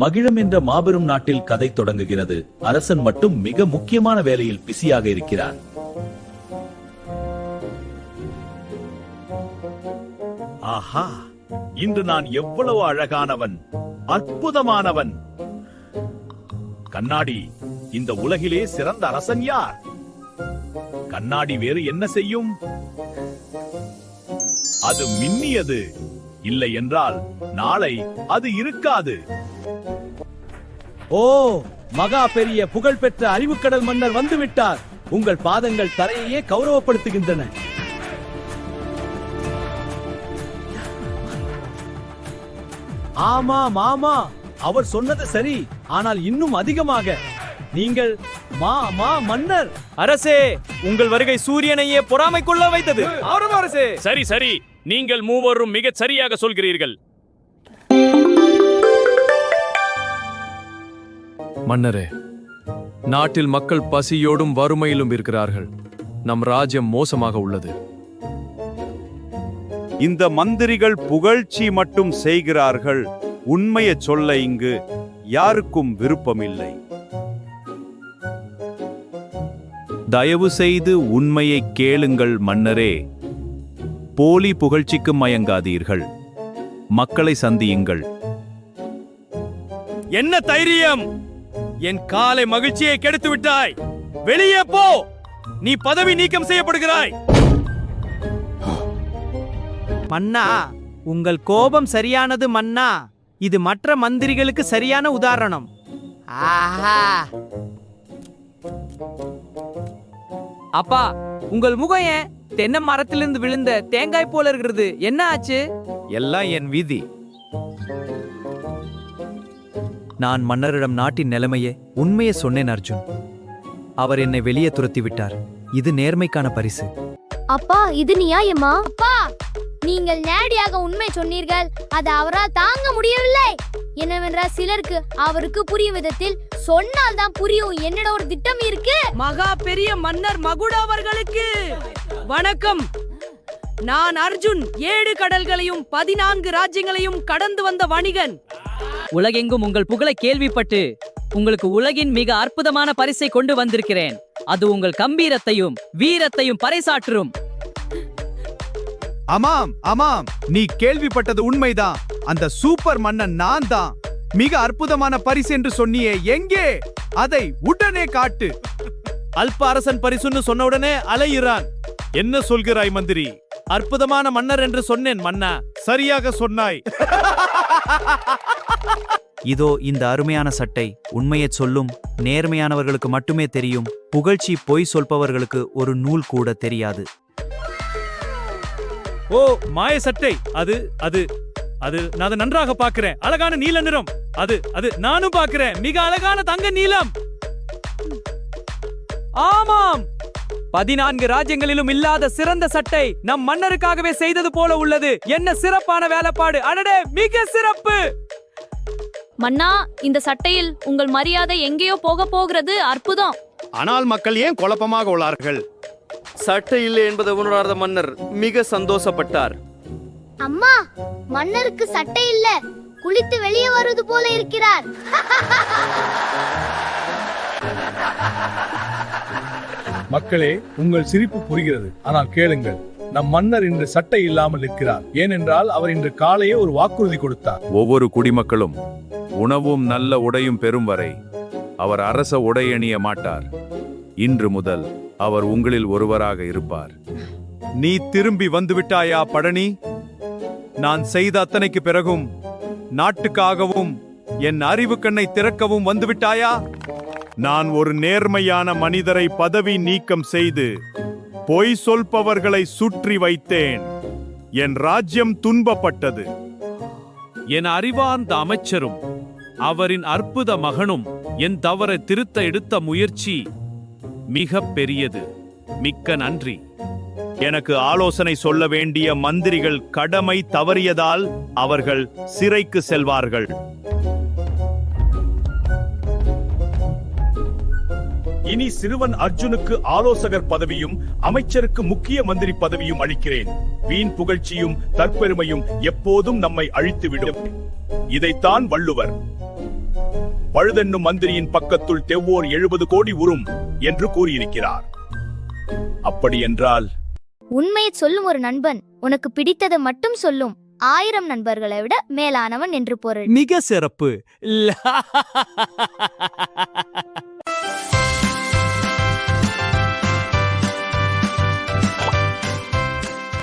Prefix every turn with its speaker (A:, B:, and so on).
A: மகிழம் என்ற மாபெரும் நாட்டில் கதை தொடங்குகிறது. அரசன் மட்டும் மிக முக்கியமான வேலையில் பிஸியாக இருக்கிறார். ஆஹா, இன்று நான் எவ்வளவு அழகானவன், அற்புதமானவன். கண்ணாடி, இந்த உலகிலே சிறந்த அரசன் யார்? கண்ணாடி வேறு என்ன செய்யும்? அது மின்னியது. இல்லை என்றால் நாளை அது இருக்காது. ஓ, மகா பெரிய புகழ்பெற்ற அறிவுக்கடல் மன்னர் வந்துவிட்டார். உங்கள் பாதங்கள் தரையையே கௌரவப்படுத்துகின்றன. ஆமாம் ஆமா, அவர் சொன்னது சரி. ஆனால் இன்னும் அதிகமாக நீங்கள் மன்னர்.
B: அரசே, உங்கள் வருகை சூரியனையே பொறாமை கொள்ள வைத்தது. அரசே,
C: சரி சரி, நீங்கள் மூவரும் மிக சரியாக சொல்கிறீர்கள்.
B: மன்னரே, நாட்டில் மக்கள் பசியோடும் வறுமையிலும் இருக்கிறார்கள். நம் ராஜ்யம் மோசமாக உள்ளது.
D: இந்த மந்திரிகள் புகழ்ச்சி மட்டும் செய்கிறார்கள். உண்மையை சொல்ல இங்கு யாருக்கும் விருப்பமில்லை. தயவு செய்து உண்மையை கேளுங்கள் மன்னரே. போலி புகழ்ச்சிக்கு மயங்காதீர்கள். மக்களை சந்தியுங்கள்.
B: என்ன தைரியம்! என் காலை மகிழ்ச்சியை கெடுத்து விட்டாய். வெளியே போ! நீ பதவி நீக்கம் செய்யப்படுகிறாய்.
E: மன்னா, உங்கள் கோபம் சரியானது மன்னா. இது மற்ற மந்திரிகளுக்கு சரியான உதாரணம். ஆஹா! அப்பா, உங்கள் முகம் ஏன் தென்னை மரத்திலிருந்து விழுந்த தேங்காய் போல இருக்கிறது? என்ன ஆச்சு?
B: எல்லாம் என் விதி. நான் மன்னரிடம் நாட்டின் நிலைமையே உண்மையை சொன்னேன் அர்ஜுன். அவர் என்னை வெளியே துரத்தி விட்டார். இது நேர்மைக்கான பரிசு.
F: அப்பா, இது நியாயமா? அப்பா, நீங்கள் நேரடியாக உண்மை சொன்னீர்கள். அது அவரால் தாங்க முடியவில்லை. என்னவென்றால் சிலருக்கு அவருக்கு புரியும் விதத்தில் சொன்னால் தான் புரியும். என்னோட ஒரு திட்டம் இருக்கு.
E: மகா பெரிய மன்னர் மகுடா அவர்களுக்கு வணக்கம். நான் அர்ஜுன். 7 கடல்களையும் 14 ராஜ்யங்களையும் கடந்து வந்த வணிகன்.
G: உலகெங்கும் உங்கள் புகழை கேள்விப்பட்டு உங்களுக்கு உலகின் மிக அற்புதமான பரிசை கொண்டு வந்திருக்கிறேன். அது உங்கள் கம்பீரத்தையும் வீரத்தையும் பறைசாற்றும்.
D: ஆமாம் ஆமாம், நீ கேள்விப்பட்டது உண்மைதான். அந்த சூப்பர் மன்னன் நான் தான். மிக அற்புதமான பரிசு என்று சொன்னியே, எங்கே? அதை உடனே காட்டு.
B: அல்ப அரசன் பரிசுன்னு சொன்ன உடனே அலையிறான். என்ன சொல்கிறாய் மந்திரி? அற்புதமான மன்னர் என்று சொன்னேன் மன்னா.
D: சரியாக சொன்னாய்.
H: இதோ இந்த அருமையான சட்டை. உண்மையை சொல்லும் நேர்மையானவர்களுக்கு மட்டுமே தெரியும். புகழ்ச்சி பொய் சொல்பவர்களுக்கு ஒரு நூல் கூட தெரியாது.
B: ஓ, மாய சட்டை. அது அது அது நான் நன்றாக பார்க்கிறேன். அழகான நீல நிறம். அது நானும் பார்க்கிறேன். மிக அழகான தங்க நீலம். ஆமாம், 14 ராஜ்யங்களிலும் இல்லாத சிறந்த சட்டை நம் மன்னருக்காகவே செய்தது போல உள்ளது. என்ன சிறப்பான வேலைப்பாடு! அடடே, மிக சிறப்பு!
I: மன்னா, இந்த சட்டையில் உங்கள் மரியாதை எங்கேயோ போக போகிறது. அற்புதம்.
D: ஆனால் மக்கள் ஏன் குழப்பமாக உள்ளார்கள்?
B: சட்டை இல்லை என்பதை உணராத மன்னர் மிக சந்தோஷப்பட்டார்.
F: அம்மா, மன்னருக்கு சட்டை இல்ல, குளித்து வெளியே வருவது போல இருக்கிறார்.
J: மக்களே, உங்கள் சிரிப்பு புரிகிறது. ஆனால் கேளுங்கள், நம் மன்னர் இன்று சட்டை இல்லாமல் இருக்கிறார். ஏனென்றால் அவர் இன்று காலையே ஒரு வாக்குறுதி கொடுத்தார்.
D: ஒவ்வொரு குடிமக்களும் உணவும் நல்ல உடையும் பெறும் வரை அவர் அரச உடை அணிய மாட்டார். இன்று முதல் அவர் உங்களில் ஒருவராக இருப்பார். நீ திரும்பி வந்துவிட்டாயா பழனி? நான் செய்த அத்தனைக்கு பிறகும் நாட்டுக்காகவும் என் அறிவு கண்ணை திறக்கவும் வந்துவிட்டாயா? நான் ஒரு நேர்மையான மனிதரை பதவி நீக்கம் செய்து பொய் சொல்பவர்களை சுற்றி வைத்தேன். என் ராஜ்யம் துன்பப்பட்டது.
C: என் அறிவார்ந்த அமைச்சரும் அவரின் அற்புத மகனும் என் தவறை திருத்த எடுத்த முயற்சி மிக பெரியது. மிக்க நன்றி.
D: எனக்கு ஆலோசனை சொல்ல வேண்டிய மந்திரிகள் கடமை தவறியதால் அவர்கள் சிறைக்கு செல்வார்கள்.
A: இனி சிறுவன் அர்ஜுனுக்கு ஆலோசகர் பதவியும் அமைச்சருக்கு முக்கிய மந்திரி பதவியும் அளிக்கிறேன். வீண் புகழ்ச்சியும் தற்பெருமையும் எப்போதும் நம்மை அழித்துவிடும். இதைத்தான் வள்ளுவர் பழுதென்னும் மந்திரியின் பக்கத்துள் தெவ்வோர் 70 கோடி உறும் என்று கூறியிருக்கிறார். அப்படி என்றால்
F: உண்மையை சொல்லும் ஒரு நண்பன் உனக்கு பிடித்ததை மட்டும் சொல்லும் 1000 நண்பர்களை விட மேலானவன் என்று பொருள்.
B: மிக சிறப்பு.